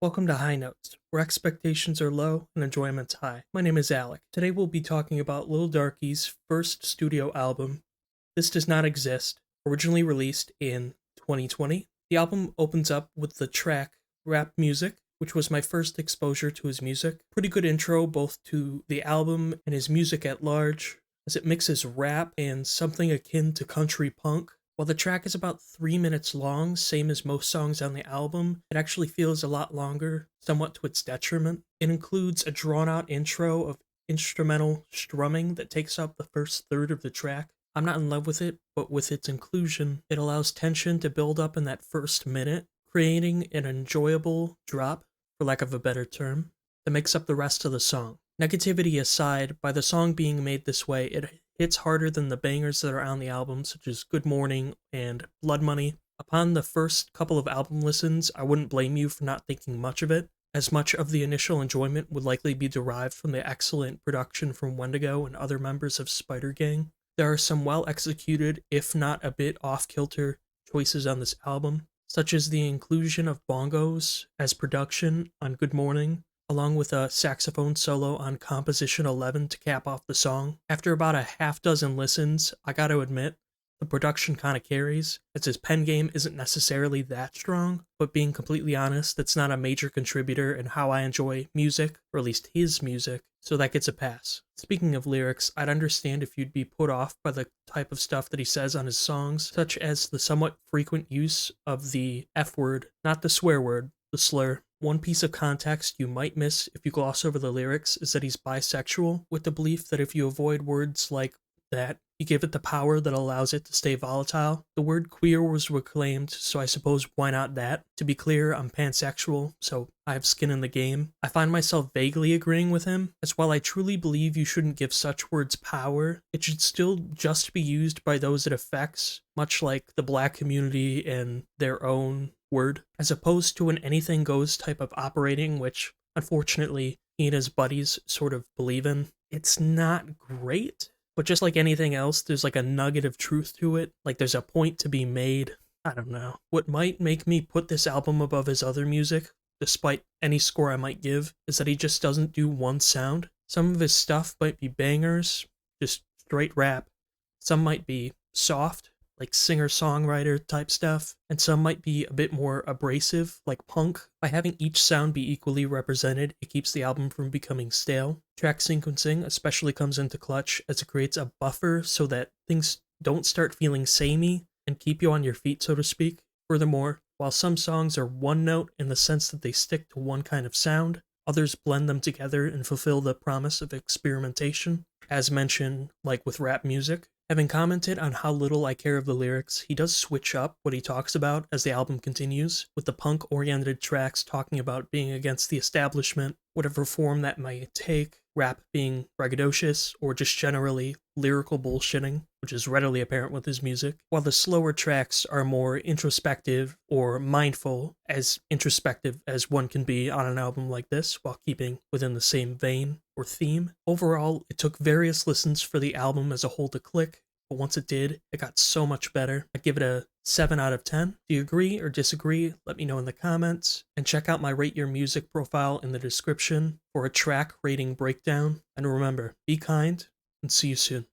Welcome to High Notes, where expectations are low and enjoyment's high. My name is Alec. Today we'll be talking about Lil Darkie's first studio album, This Does Not Exist, originally released in 2020. The album opens up with the track Rap Music, which was my first exposure to his music. Pretty good intro both to the album and his music at large, as it mixes rap and something akin to country punk. While the track is about 3 minutes long, same as most songs on the album, it actually feels a lot longer, somewhat to its detriment. It includes a drawn out intro of instrumental strumming that takes up the first third of the track. I'm not in love with it, but with its inclusion, it allows tension to build up in that first minute, creating an enjoyable drop, for lack of a better term, that makes up the rest of the song. Negativity aside, by the song being made this way, it hits harder than the bangers that are on the album, such as Good Morning and Blood Money. Upon the first couple of album listens, I wouldn't blame you for not thinking much of it, as much of the initial enjoyment would likely be derived from the excellent production from Wendigo and other members of Spider Gang. There are some well executed, if not a bit off kilter, choices on this album, such as the inclusion of bongos as production on Good Morning, along with a saxophone solo on Composition 11 to cap off the song. After about a half dozen listens, I gotta admit, the production kinda carries, as his pen game isn't necessarily that strong, but being completely honest, that's not a major contributor in how I enjoy music, or at least his music, so that gets a pass. Speaking of lyrics, I'd understand if you'd be put off by the type of stuff that he says on his songs, such as the somewhat frequent use of the F word, not the swear word, the slur. One piece of context you might miss if you gloss over the lyrics is that he's bisexual, with the belief that if you avoid words like that, you give it the power that allows it to stay volatile. The word queer was reclaimed, so I suppose why not that? To be clear, I'm pansexual, so I have skin in the game. I find myself vaguely agreeing with him, as while I truly believe you shouldn't give such words power, it should still just be used by those it affects, much like the black community and their own word, as opposed to an anything goes type of operating, which unfortunately he and his buddies sort of believe in. It's not great, but just like anything else, there's like a nugget of truth to it. Like there's a point to be made. I don't know. What might make me put this album above his other music, despite any score I might give, is that he just doesn't do one sound. Some of his stuff might be bangers, just straight rap. Some might be soft, like singer-songwriter type stuff, and some might be a bit more abrasive, like punk. By having each sound be equally represented, it keeps the album from becoming stale. Track sequencing especially comes into clutch as it creates a buffer so that things don't start feeling samey and keep you on your feet, so to speak. Furthermore, while some songs are one note in the sense that they stick to one kind of sound, others blend them together and fulfill the promise of experimentation. As mentioned, like with rap music, having commented on how little I care of the lyrics, he does switch up what he talks about as the album continues, with the punk-oriented tracks talking about being against the establishment, whatever form that might take, rap being braggadocious, or just generally lyrical bullshitting, which is readily apparent with his music, while the slower tracks are more introspective or mindful, as introspective as one can be on an album like this, while keeping within the same vein or theme. Overall, it took various listens for the album as a whole to click, but once it did, it got so much better. I'd give it a 7 out of 10. Do you agree or disagree? Let me know in the comments. And check out my Rate Your Music profile in the description for a track rating breakdown. And remember, be kind and see you soon.